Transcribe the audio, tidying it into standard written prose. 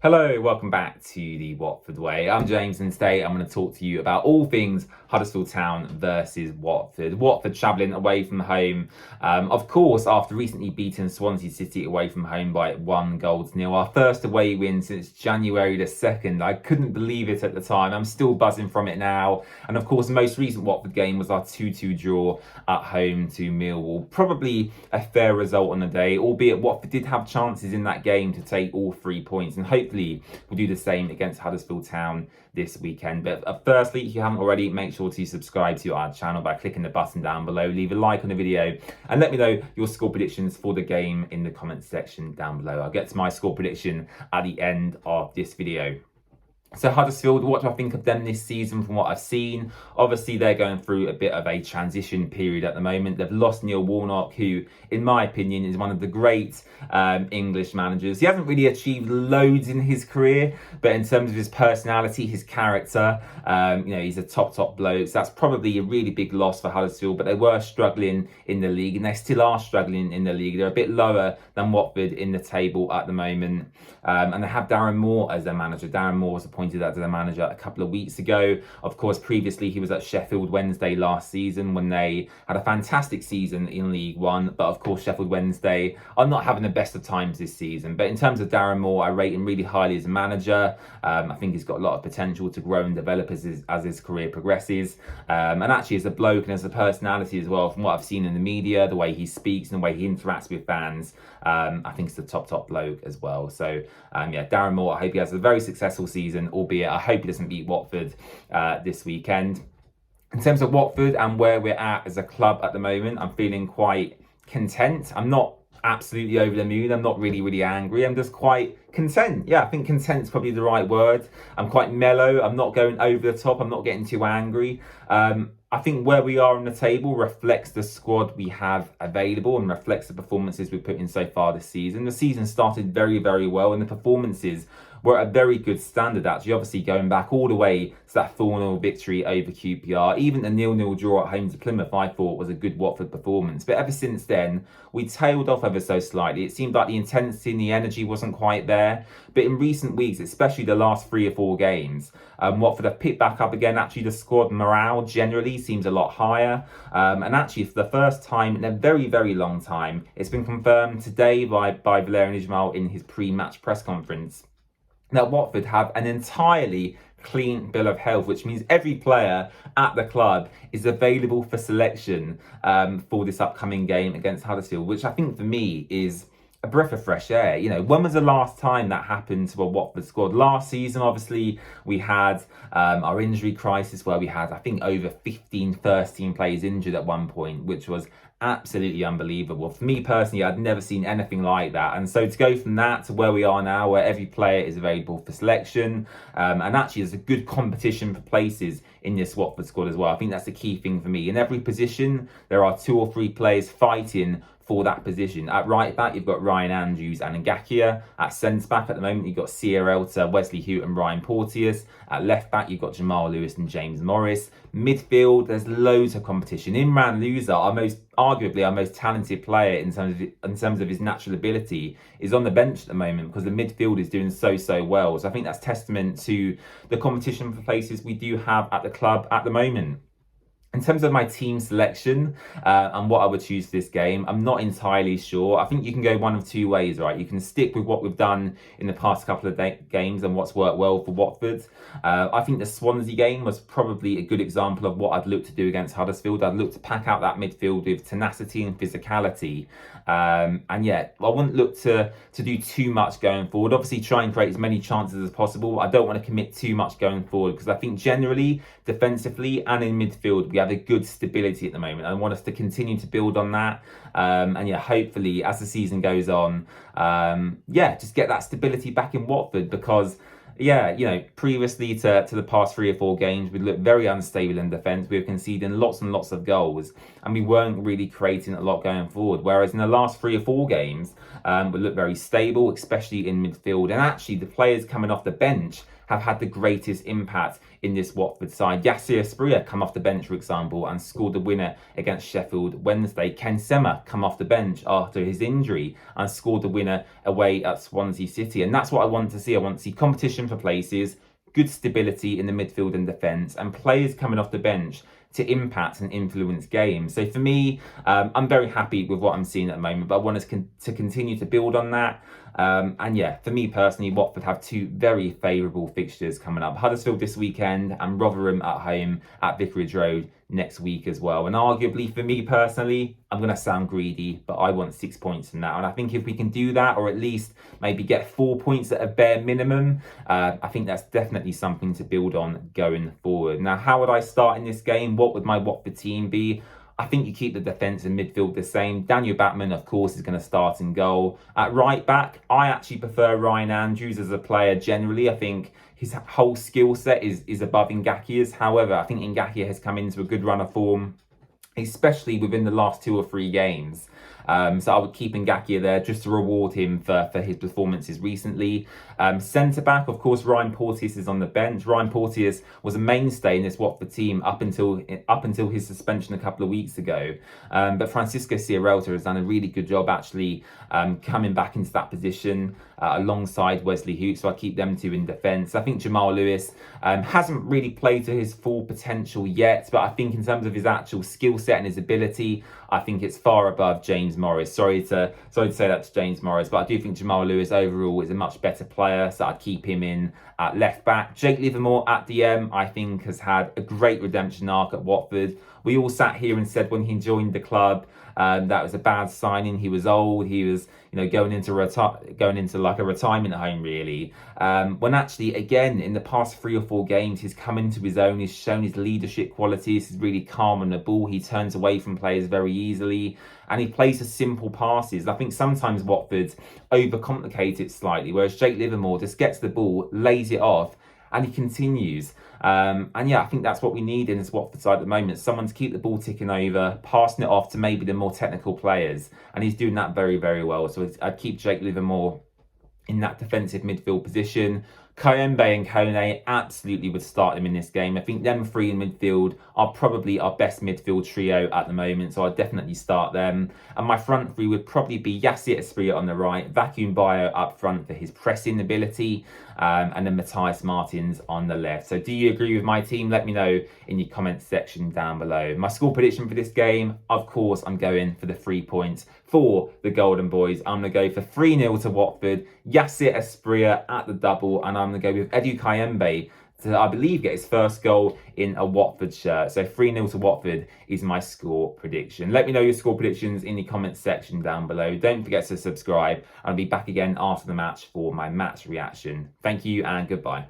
Hello, welcome back to the Watford Way. I'm James, and today I'm going to talk to you about all things Huddersfield Town versus Watford. Watford travelling away from home, of course, after recently beating Swansea City away from home by 1-0. Our first away win since January the 2nd. I couldn't believe it at the time. I'm still buzzing from it now. And of course, the most recent Watford game was our 2-2 draw at home to Millwall. Probably a fair result on the day, albeit Watford did have chances in that game to take all 3 points, and hopefully we'll do the same against Huddersfield Town this weekend. But firstly, if you haven't already, make sure to subscribe to our channel by clicking the button down below, leave a like on the video, and let me know your score predictions for the game in the comments section down below. I'll get to my score prediction at the end of this video. So Huddersfield, what do I think of them this season from what I've seen? Obviously, they're going through a bit of a transition period at the moment. They've lost Neil Warnock, who, in my opinion, is one of the great English managers. He hasn't really achieved loads in his career, but in terms of his personality, his character, he's a top bloke. So that's probably a really big loss for Huddersfield, but they were struggling in the league, and they still are struggling in the league. They're a bit lower than Watford in the table at the moment. And they have Darren Moore as their manager. Darren Moore was appointed as their manager a couple of weeks ago. Of course, previously he was at Sheffield Wednesday last season when they had a fantastic season in League One. But of course, Sheffield Wednesday are not having the best of times this season. But in terms of Darren Moore, I rate him really highly as a manager. I think he's got a lot of potential to grow and develop as his career progresses. And actually as a bloke and as a personality as well, from what I've seen in the media, the way he speaks and the way he interacts with fans, I think he's a top bloke as well. So Darren Moore, I hope he has a very successful season, albeit I hope he doesn't beat Watford this weekend. In terms of Watford and where we're at as a club at the moment, I'm feeling quite content. I'm not absolutely over the moon. I'm not really angry. I'm just quite content. Yeah, I think content's probably the right word. I'm quite mellow. I'm not going over the top. I'm not getting too angry. I think where we are on the table reflects the squad we have available and reflects the performances we've put in so far this season. The season started very well, and the performances were at a very good standard, actually. Obviously, going back all the way to that 4-0 victory over QPR. Even the 0-0 draw at home to Plymouth, I thought was a good Watford performance. But ever since then, we tailed off ever so slightly. It seemed like the intensity and the energy wasn't quite there. But in recent weeks, especially the last 3 or 4 games, Watford have picked back up again. Actually, the squad morale generally seems a lot higher. And actually, for the first time in a very long time, it's been confirmed today by Valérien Ismaël in his pre-match press conference that Watford have an entirely clean bill of health, which means every player at the club is available for selection for this upcoming game against Huddersfield, which I think for me is a breath of fresh air. When was the last time that happened to a Watford squad? Last season, obviously, we had our injury crisis where we had, I think, over 15 first-team players injured at one point, which was absolutely unbelievable. For me personally, I'd never seen anything like that. And so to go from that to where we are now, where every player is available for selection, and actually there's a good competition for places in this Watford squad as well. I think that's the key thing for me. In every position, there are 2 or 3 players fighting for that position. At right back, you've got Ryan Andrews and Ngakia. At centre back at the moment, you've got Sierralta, Wesley Hute and Ryan Porteous. At left back, you've got Jamal Lewis and James Morris. Midfield, there's loads of competition. Imran Louza, arguably our most talented player in terms of his natural ability, is on the bench at the moment because the midfield is doing so well. So I think that's testament to the competition for places we do have at the club at the moment. In terms of my team selection and what I would choose for this game, I'm not entirely sure. I think you can go one of 2 ways, right? You can stick with what we've done in the past couple of games and what's worked well for Watford. I think the Swansea game was probably a good example of what I'd look to do against Huddersfield. I'd look to pack out that midfield with tenacity and physicality. And yeah, I wouldn't look to do too much going forward. Obviously, try and create as many chances as possible. I don't want to commit too much going forward because I think generally, defensively and in midfield, we have a good stability at the moment. I want us to continue to build on that. And yeah, hopefully, as the season goes on, just get that stability back in Watford because yeah, previously to the past 3 or 4 games, we looked very unstable in defence. We were conceding lots and lots of goals, and we weren't really creating a lot going forward. Whereas in the last 3 or 4 games, we looked very stable, especially in midfield. And actually, the players coming off the bench have had the greatest impact in this Watford side. Yassir Asprilla come off the bench, for example, and scored the winner against Sheffield Wednesday. Ken Sema come off the bench after his injury and scored the winner away at Swansea City. And that's what I want to see. I want to see competition for places, good stability in the midfield and defence, and players coming off the bench to impact and influence games. So for me, I'm very happy with what I'm seeing at the moment, but I want us to continue to build on that. And yeah, for me personally, Watford have 2 very favourable fixtures coming up. Huddersfield this weekend and Rotherham at home at Vicarage Road next week as well. And arguably for me personally, I'm going to sound greedy, but I want 6 points from that. And I think if we can do that, or at least maybe get 4 points at a bare minimum, I think that's definitely something to build on going forward. Now, how would I start in this game? What would my Watford team be? I think you keep the defence and midfield the same. Daniel Batman, of course, is going to start in goal. At right back, I actually prefer Ryan Andrews as a player generally. I think his whole skill set is above Ngakia's. However, I think Ngakia has come into a good run of form, especially within the last 2 or 3 games. So I would keep Ngakia there just to reward him for his performances recently. Centre-back, of course, Ryan Porteous is on the bench. Ryan Porteous was a mainstay in this Watford team up until his suspension a couple of weeks ago. But Francisco Sierralta has done a really good job actually coming back into that position alongside Wesley Hoot. So I keep them 2 in defence. I think Jamal Lewis hasn't really played to his full potential yet, but I think in terms of his actual skill set and his ability, I think it's far above James Morris. Sorry to say that to James Morris, but I do think Jamal Lewis overall is a much better player, so I'd keep him in at left back. Jake Livermore at DM, I think, has had a great redemption arc at Watford. We all sat here and said when he joined the club that was a bad signing. He was old. He was, going into like a retirement home, really. When actually, again, in the past 3 or 4 games, he's come into his own. He's shown his leadership qualities. He's really calm on the ball. He turns away from players very easily, and he plays the simple passes. I think sometimes Watford overcomplicate it slightly, whereas Jake Livermore just gets the ball, lays it off, and he continues. And yeah, I think that's what we need in this Watford side at the moment. Someone to keep the ball ticking over, passing it off to maybe the more technical players. And he's doing that very, very well. So I'd keep Jake Livermore in that defensive midfield position. Kayembe and Kone absolutely would start them in this game. I think them 3 in midfield are probably our best midfield trio at the moment, so I'd definitely start them. And my front 3 would probably be Yassir Asprilla on the right, Vacuum Bio up front for his pressing ability, and then Matthias Martins on the left. So do you agree with my team? Let me know in your comments section down below. My score prediction for this game, of course, I'm going for the 3 points for the Golden Boys. I'm going to go for 3-0 to Watford, Yassir Asprilla at the double, and I'm going to go with Edu Kayembe to, I believe, get his first goal in a Watford shirt. So 3-0 to Watford is my score prediction. Let me know your score predictions in the comments section down below. Don't forget to subscribe. I'll be back again after the match for my match reaction. Thank you and goodbye.